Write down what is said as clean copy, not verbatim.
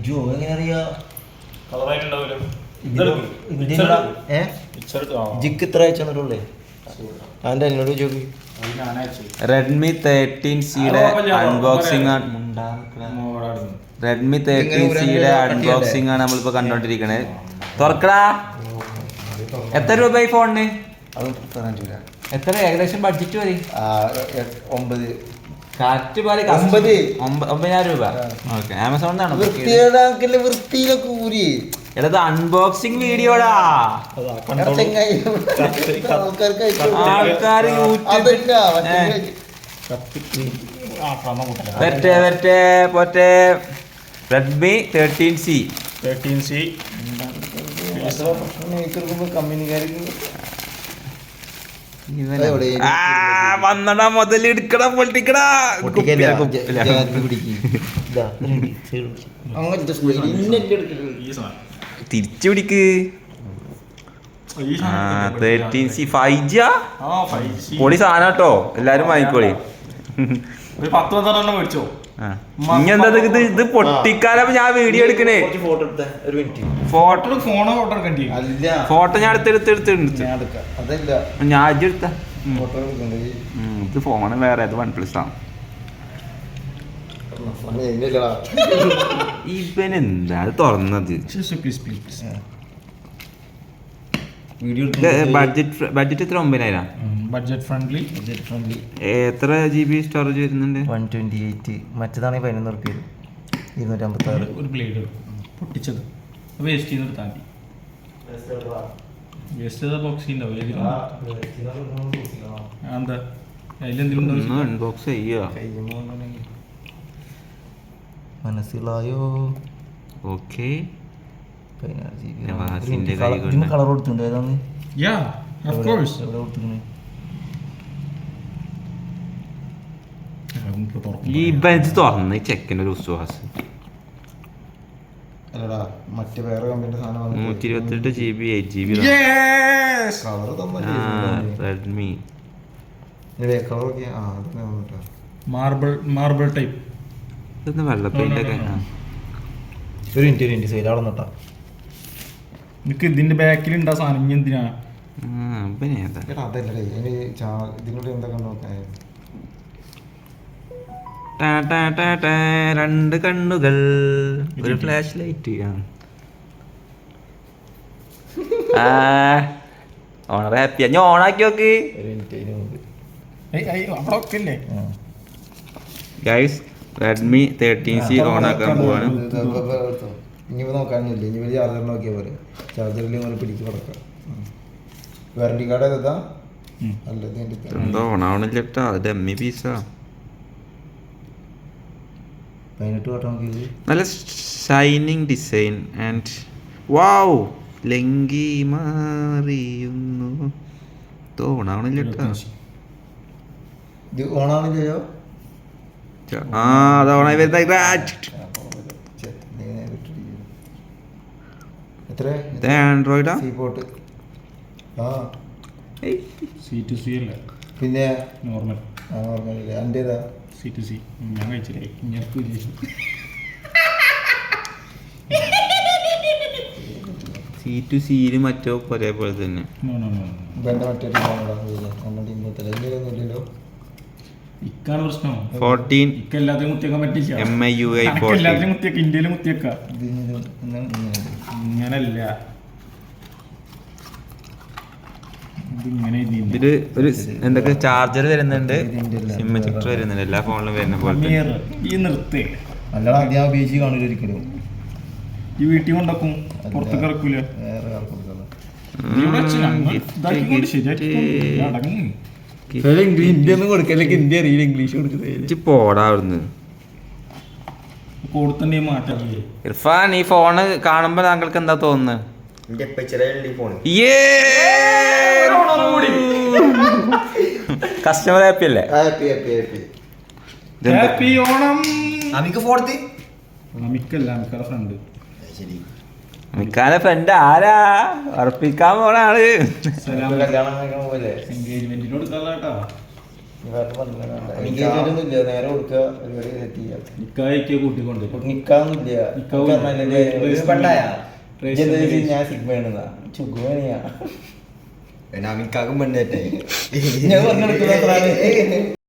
ജോ എങ്ങനെ അറിയാ ജിക്ക് ഇത്ര അയച്ചെന്നിട്ടുള്ളേ അതിന്റെ എന്നോട് ചോദി. റെഡ്മി 13Cയുടെ അൺബോക്സിംഗ് ആണ്. റെഡ്മി 13Cയുടെ അൺബോക്സിംഗ് ആണ് നമ്മളിപ്പോ കണ്ടോണ്ടിരിക്കണത്. തുറക്കടാ. എത്ര രൂപയായി ഫോണിന്? എത്ര ഏകദേശം ബഡ്ജറ്റ് മതി? 9,000 രൂപ. ഓക്കെ, ആമസോണിന്നാണോ? വൃത്തിയിലൊക്കെ ഊരി എടത് അൺബോക്സിംഗ് വീഡിയോടാ. ആൾക്കാർ പോറ്റെ റെഡ്മി 13C വന്നടാ മുതലെടുക്കടാ പൊളിക്കടാ. തിരിച്ചു പിടിക്ക്. 13C 5G പൊളി സാധനം കേട്ടോ, എല്ലാരും വാങ്ങിക്കോളി. ഇനി എന്താ ഇത് പൊട്ടിക്കാനപ്പോ ഞാൻ വീഡിയോ എടുക്കണേ. ഫോട്ടോ ഞാൻ എടുത്ത് ഞാൻ എടുത്ത ഇത് ഫോണ് വേറെ, ഇത് OnePlus ആണ്. ഇവനെന്താ അത് തുറന്നത്? ബഡ്ജറ്റ് എത്ര? 9,000. Budget friendly. എത്ര GB സ്റ്റോറേജ് വരുന്നുണ്ട്? 128. മറ്റേതാണെങ്കിൽ 11 റുപ്യ, 256. ഒരു ബ്ലേഡ് പൊട്ടിച്ചത് വേസ്റ്റ് ചെയ്ത് എടുത്താൽ മതി. വേസ്റ്റ് ചെയ്ത ബോക്സ് ഉണ്ടാവില്ല എന്താ അതിലെന്തെങ്കിലും അൺബോക്സ് ചെയ്യുക. മനസ്സിലായോ? ഓക്കെ. കളർ കൊടുത്തിട്ടുണ്ട്. ഏതാണ്? ഈ ബെഞ്ച് തുറന്ന് ചെക്കൻ്റെ ഒരു വിശ്വാസം. അല്ലടാ, മറ്റേ വേറെ കമ്പനിയുടെ സാധനം 128 GB 8 GB Redmi marble type. ഇതൊന്ന് വെള്ള പെയിന്റ് ഒക്കെ. ഒരു മിനിറ്റ് സൈഡ് അവിടെ നിട്ടാ. നിനക്ക് ഇതിന്റെ ബാക്കിൽ ഉണ്ടാ സാധനം ഇനി എന്തിനാ? അതല്ലേ ഇതിനോട് എന്തൊക്കെ നോക്കാൻ. രണ്ട് കണ്ണുകൾ, ഒരു ഫ്ലാഷ് ലൈറ്റ്. ഓണർ ഹാപ്പിയാ. ഞാൻ ഓണാക്കി നോക്ക് ഗൈസ്. റെഡ്മി 13C ഓണാക്കാൻ പോവാണ്. ഇനി നോക്കാനില്ല, ഇനി വലിയ ചാർജർ നോക്കിയാൽ പോലെ. ചാർജറിൽ പിടിച്ച് കിടക്കാം. വാറണ്ടി കാർഡ് ഏതാ? എന്താ ഓണാവണില്ലട്ടാ, അത് ഡമ്മി പീസാ. 18 വട്ടം നോക്കിയത്. നല്ല ഷൈനിങ് ഡിസൈൻ ആൻഡ് വാവ്, ലങ്കി മാറിയുന്നു. ഓണാവണില്ലട്ടാ. ഇത് ഓണാവണില്ലയോ? അത് ഓണായി വരുന്ന ആൻഡ്രോയിഡാ. C2C അല്ല, പിന്നെ നോർമൽ. നോർമൽ എന്റേതാ? C2C. ഞാൻ കഴിച്ചില്ലേ C2C മറ്റോ ഒരേപോലെ തന്നെ. ഇക്കാണ് പ്രശ്നം. 14 ഇക്ക എല്ലാത്തിനും കുത്തിയേക്കാൻ പറ്റില്ല. MIUI 14 എല്ലാത്തിനും കുത്തിയേക്ക, ഇന്ത്യയിലും കുത്തിയേക്ക. ഇങ്ങനല്ല, ഇതില് ഒരു എന്തൊക്കെ ചാർജർ വരുന്നുണ്ട്, സിം ചെക്ടർ വരുന്നുണ്ട്, എല്ലാ ഫോണിലും വരുന്ന പോലെ. ഈ നിർത്തേ അല്ല, ആദ്യം ഉപയോഗിച്ച് കാണൂല ഒരിക്കലും. ഈ വീട്ടിൽ കൊണ്ടൊക്കും, പുറത്തേക്ക് ഇറക്കൂല. ഇന്ത്യ ഒന്നും കൊടുക്കല്ലേ, ഇന്ത്യ അറിയില്ല, ഇംഗ്ലീഷ് കൊടുക്കുന്നത്. പോടാ അവിടുന്ന്. ഇർഫാൻ, ഈ ഫോണ് കാണുമ്പോ താങ്കൾക്ക് എന്താ തോന്നുന്നത്? കസ്റ്റമർ ഹാപ്പി അല്ലേ? ഹാപ്പി ഓണം. മിക്കാന്റെ ഫ്രണ്ട് ആരാ? ഉറപ്പിക്കാൻ പോണ ആള്. എൻഗേജ്മെന്റിനോട് എൻഗേജ്മെന്റ് ഒന്നും ഇല്ല, നേരെ കൊടുക്കുക, പരിപാടി സെറ്റ് ചെയ്യാം. നിക്കായിക്ക് കൂട്ടിക്കൊണ്ട് നിക്കാന്നില്ല, ഞാൻ സിഗ്മയാണെന്നാ ചുഗുമണിയാ നമിക്കാക്കും പെണ്ണേറ്റെ ഞാൻ പറഞ്ഞെടുക്കുന്ന